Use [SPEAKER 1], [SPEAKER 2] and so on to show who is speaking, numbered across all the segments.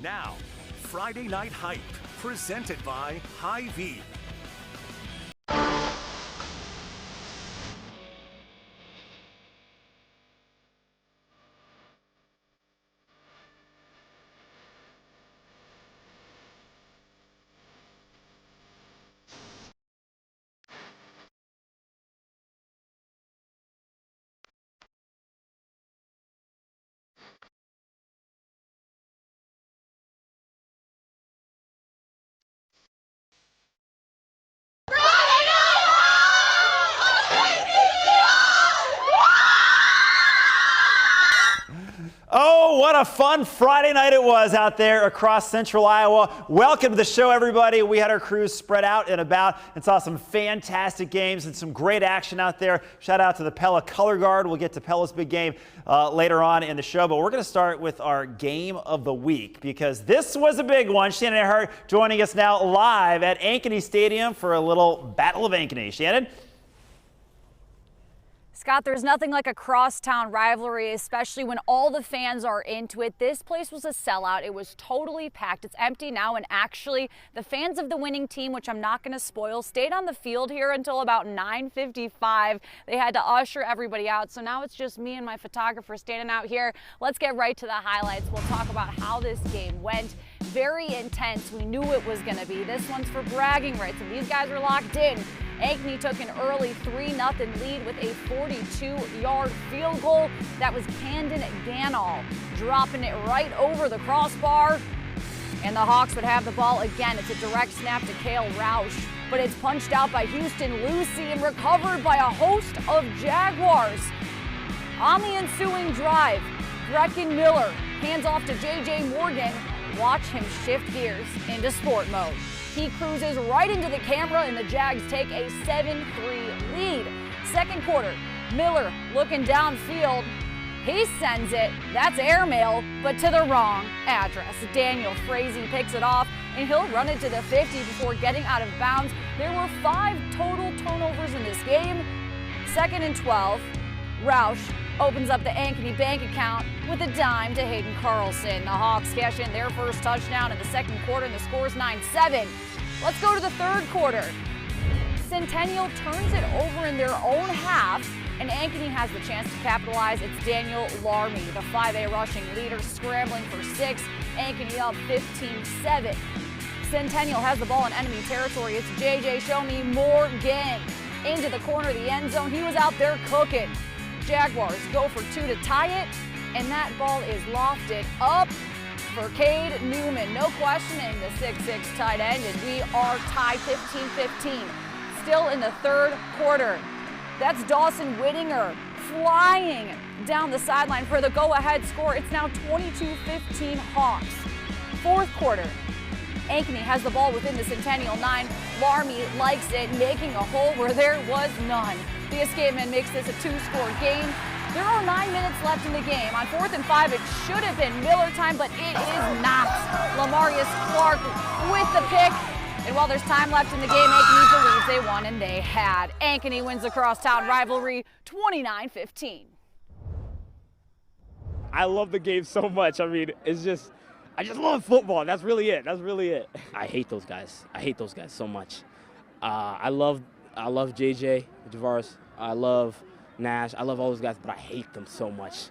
[SPEAKER 1] Now, Friday Night Hype, presented by Hy-Vee.
[SPEAKER 2] Oh, what a fun Friday night it was out there across central Iowa. Welcome to the show, everybody. We had our crews spread out and about and saw some fantastic games and some great action out there. Shout out to the Pella Color Guard. We'll get to Pella's big game later on in the show, but we're going to start with our game of the week because this was a big one. Shannon Earhart joining us now live at Ankeny Stadium for a little Battle of Ankeny. Shannon?
[SPEAKER 3] Scott, there's nothing like a crosstown rivalry, especially when all the fans are into it. This place was a sellout. It was totally packed. It's empty now, and actually the fans of the winning team, which I'm not going to spoil, stayed on the field here until about 9:55. They had to usher everybody out, so now it's just me and my photographer standing out here. Let's get right to the highlights. We'll talk about how this game went. Very intense. We knew it was going to be. This one's for bragging rights, and these guys are locked in. Ankeny took an early 3-0 lead with a 42-yard field goal. That was Camden Ganall dropping it right over the crossbar. And the Hawks would have the ball again. It's a direct snap to Kale Roush, but it's punched out by Houston Lucy and recovered by a host of Jaguars. On the ensuing drive, Brecken Miller hands off to J.J. Morgan. Watch him shift gears into sport mode. He cruises right into the camera, and the Jags take a 7-3 lead. Second quarter, Miller looking downfield. He sends it. That's airmail, but to the wrong address. Daniel Frazee picks it off, and he'll run it to the 50 before getting out of bounds. There were 5 total turnovers in this game. 2nd and 12. Roush opens up the Ankeny bank account with a dime to Hayden Carlson. The Hawks cash in their first touchdown in the second quarter, and the score is 9-7. Let's go to the third quarter. Centennial turns it over in their own half, and Ankeny has the chance to capitalize. It's Daniel Larmy, the 5A rushing leader, scrambling for 6. Ankeny up 15-7. Centennial has the ball in enemy territory. It's J.J. Show Me Morgan into the corner of the end zone. He was out there cooking. Jaguars go for 2 to tie it, and that ball is lofted up for Cade Newman. No questioning the 6'6" tight end, and we are tied 15-15. Still in the third quarter. That's Dawson Whittinger flying down the sideline for the go-ahead score. It's now 22-15 Hawks. Fourth quarter. Ankeny has the ball within the Centennial 9. Larmy likes it, making a hole where there was none. The escape man makes this a 2-score game. There are 9 minutes left in the game. On 4th and 5, it should have been Miller time, but it is not. Lamarius Clark with the pick. And while there's time left in the game, Ankeny believes they won, and they had. Ankeny wins the crosstown rivalry 29-15.
[SPEAKER 4] I love the game so much. I mean, I just love football. That's really it. I hate those guys. I hate those guys so much. I love JJ, Javaris. I love Nash. I love all those guys, but I hate them so much.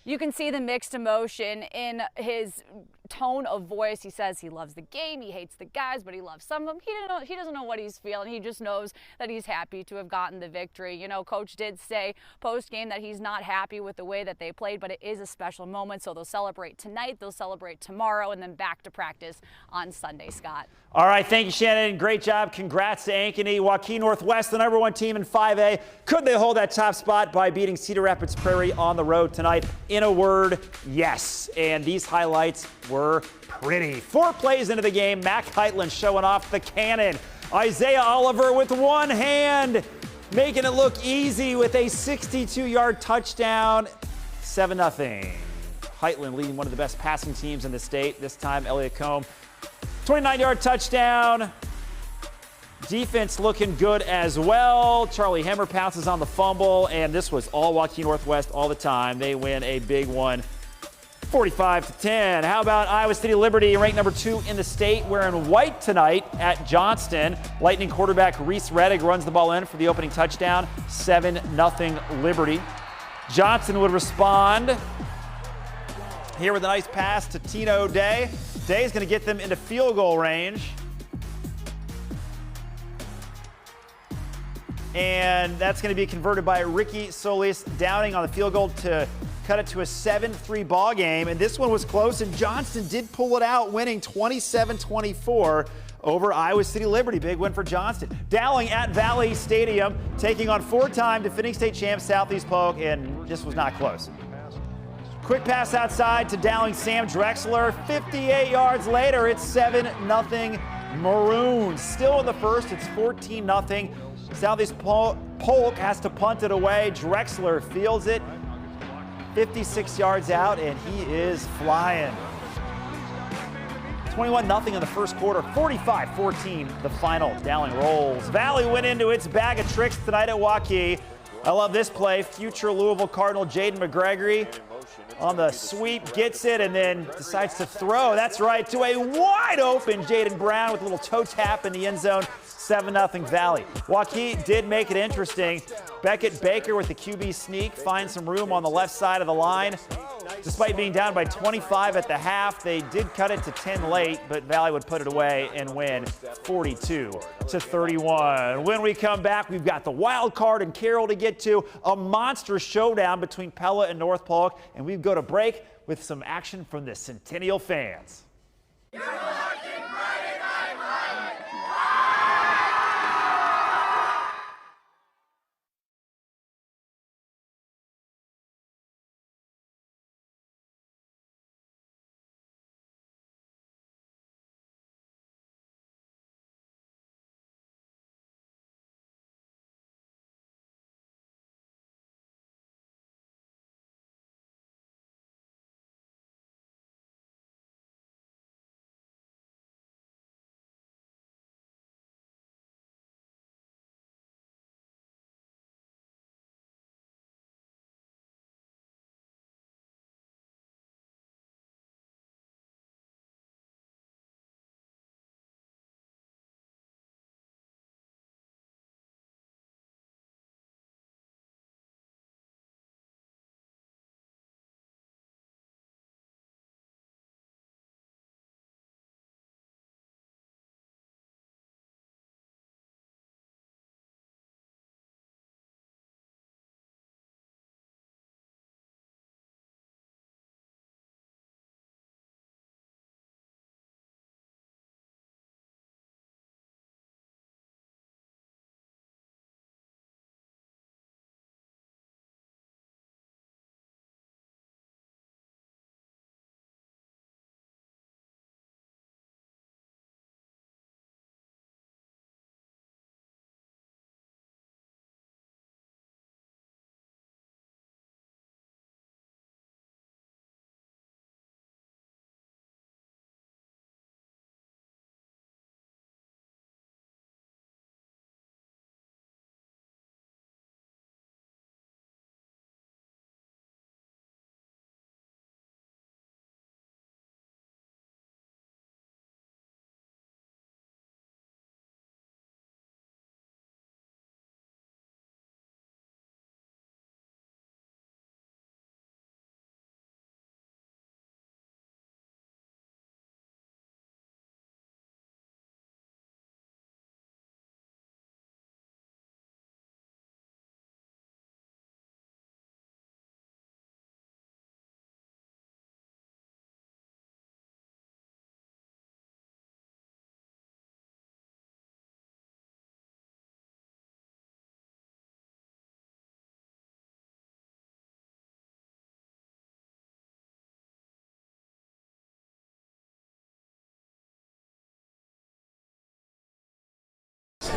[SPEAKER 3] You can see the mixed emotion in his tone of voice. He says he loves the game, he hates the guys, but he loves some of them. He doesn't know what he's feeling. He just knows that he's happy to have gotten the victory. You know, Coach did say post-game that he's not happy with the way that they played, but it is a special moment, so they'll celebrate tonight, they'll celebrate tomorrow, and then back to practice on Sunday, Scott.
[SPEAKER 2] All right, thank you, Shannon. Great job. Congrats to Ankeny. Waukee Northwest, the #1 team in 5A. Could they hold that top spot by beating Cedar Rapids Prairie on the road tonight? In a word, yes. And these highlights were pretty. 4 plays into the game, Mac Heitland showing off the cannon. Isaiah Oliver with one hand, making it look easy with a 62-yard touchdown. 7-0. Heitland leading one of the best passing teams in the state. This time, Elliott Combe. 29-yard touchdown. Defense looking good as well. Charlie Hemmer pounces on the fumble, and this was all Waukee Northwest all the time. They win a big one. 45-10. How about Iowa City Liberty, ranked number 2 in the state, wearing white tonight at Johnston. Lightning quarterback Reese Reddick runs the ball in for the opening touchdown. 7-0 Liberty. Johnston would respond here with a nice pass to Tino Day. Day's going to get them into field goal range. And that's going to be converted by Ricky Solis, downing on the field goal to cut it to a 7-3 ball game. And this one was close, and Johnston did pull it out, winning 27-24 over Iowa City Liberty. Big win for Johnston. Dowling at Valley Stadium, taking on 4-time defending state champ Southeast Polk, and this was not close. Quick pass outside to Dowling Sam Drexler. 58 yards later, it's 7-0 Maroons. Still in the first, it's 14-0. Southeast Polk has to punt it away. Drexler fields it 56 yards out, and he is flying. 21-0 in the first quarter, 45-14 the final. Dowling rolls. Valley went into its bag of tricks tonight at Waukee. I love this play. Future Louisville Cardinal Jaden McGregory on the sweep, gets it, and then decides to throw. That's right, to a wide open Jaden Brown with a little toe tap in the end zone. 7-0 Valley. Waukee did make it interesting. Beckett Baker with the QB sneak finds some room on the left side of the line. Despite being down by 25 at the half, they did cut it to 10 late, but Valley would put it away and win 42-31. When we come back, we've got the wild card and Carroll to get to, a monster showdown between Pella and North Polk, and we go to break with some action from the Centennial fans.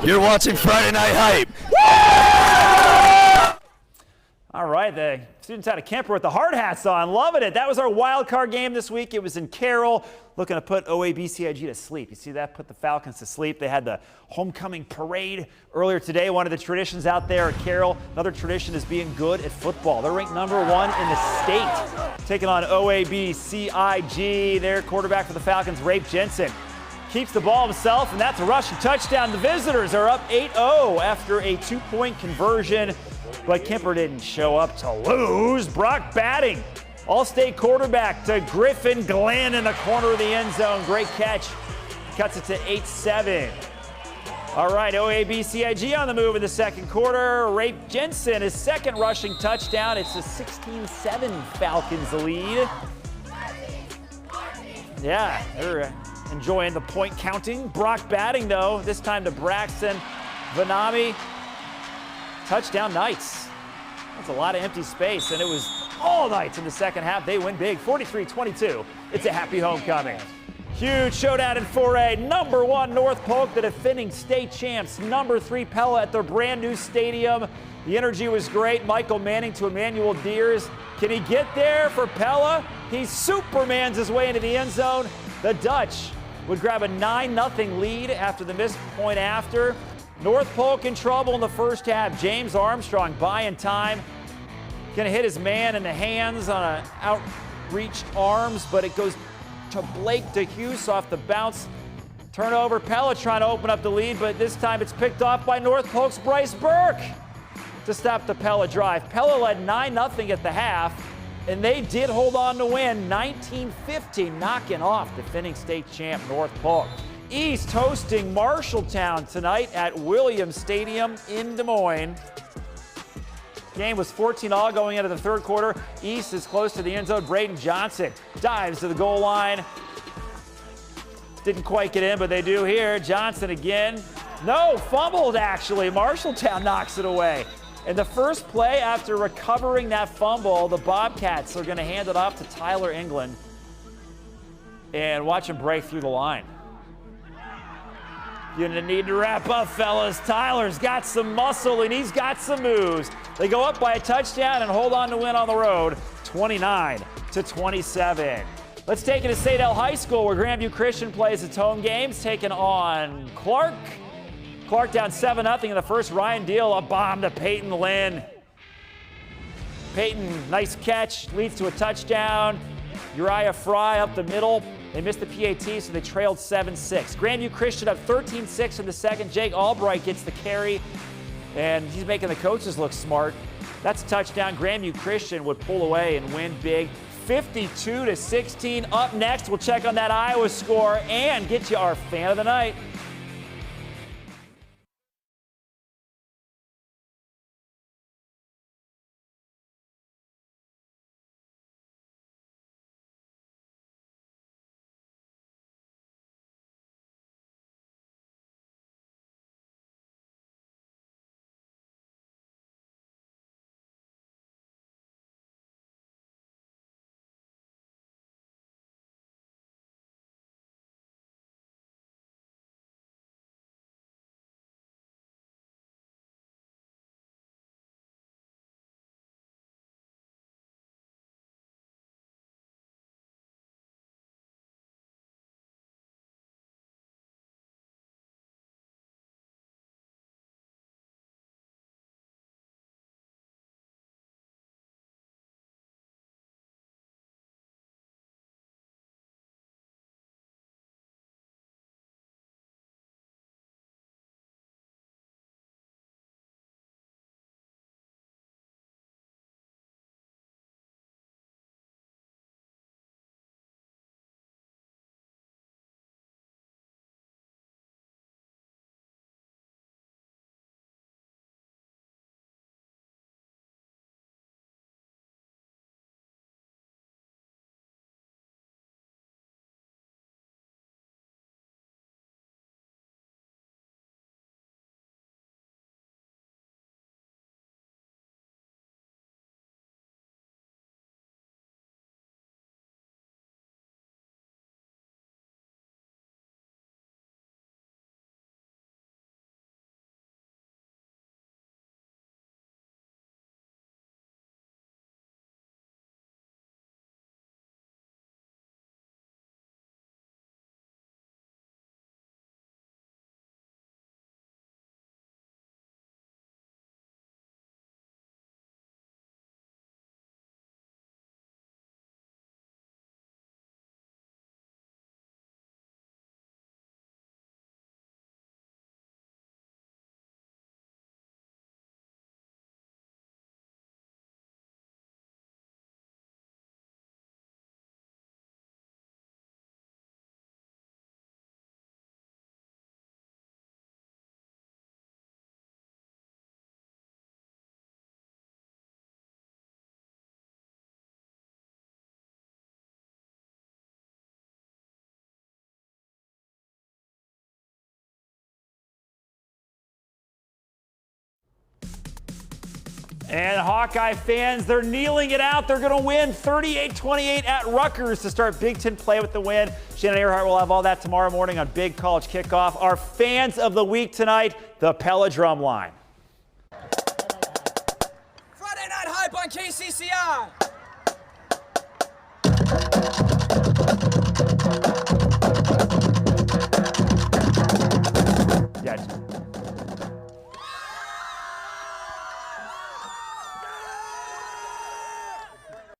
[SPEAKER 5] You're watching Friday Night Hype.
[SPEAKER 2] All right, the Students out of Kemper with the hard hats on, loving it. That was our wild card game this week. It was in Carroll, looking to put OABCIG to sleep. You see that? Put the Falcons to sleep. They had the homecoming parade earlier today. One of the traditions out there at Carroll. Another tradition is being good at football. They're ranked #1 in the state. Taking on OABCIG. Their quarterback for the Falcons, Rafe Jensen, keeps the ball himself, and that's a rushing touchdown. The visitors are up 8-0 after a 2-point conversion. But Kemper didn't show up to lose. Brock Batting, All-State quarterback, to Griffin Glenn in the corner of the end zone. Great catch. Cuts it to 8-7. All right, OABCIG on the move in the second quarter. Rafe Jensen, his second rushing touchdown. It's a 16-7 Falcons lead. Yeah, they're enjoying the point counting. Brock Batting, though, this time to Braxton Vanami. Touchdown Knights. That's a lot of empty space, and it was all Knights in the second half. They win big, 43-22. It's a happy homecoming. Huge showdown in 4A. #1 North Polk, the defending state champs. #3 Pella at their brand new stadium. The energy was great. Michael Manning to Emmanuel Deers. Can he get there for Pella? He Supermans his way into the end zone. The Dutch would grab a 9-0 lead after the missed point after. North Polk in trouble in the first half. James Armstrong buying time. Gonna hit his man in the hands on an outreached arms, but it goes to Blake DeHuse off the bounce. Turnover. Pella trying to open up the lead, but this time it's picked off by North Polk's Bryce Burke to stop the Pella drive. Pella led 9-0 at the half, and they did hold on to win 19-15, knocking off defending state champ North Polk. East hosting Marshalltown tonight at Williams Stadium in Des Moines. Game was 14-all going into the third quarter. East is close to the end zone. Braden Johnson dives to the goal line. Didn't quite get in, but they do here. Johnson again. No, fumbled actually. Marshalltown knocks it away. And the first play after recovering that fumble, the Bobcats are going to hand it off to Tyler England. And watch him break through the line. You're going to need to wrap up, fellas. Tyler's got some muscle, and he's got some moves. They go up by a touchdown and hold on to win on the road, 29-27. Let's take it to St. L High School, where Grandview Christian plays its home games, taking on Clark. Clark down 7-0 in the first. Ryan Deal, a bomb to Peyton Lynn. Peyton, nice catch, leads to a touchdown. Uriah Fry up the middle. They missed the PAT, so they trailed 7-6. Grandview Christian up 13-6 in the second. Jake Albright gets the carry, and he's making the coaches look smart. That's a touchdown. Grandview Christian would pull away and win big, 52-16. Up next, we'll check on that Iowa score and get you our fan of the night. And Hawkeye fans, they're kneeling it out. They're going to win 38-28 at Rutgers to start Big Ten play with the win. Shannon Earhart will have all that tomorrow morning on Big College Kickoff. Our fans of the week tonight, the Pella Drum Line.
[SPEAKER 5] Friday Night Hype on KCCI.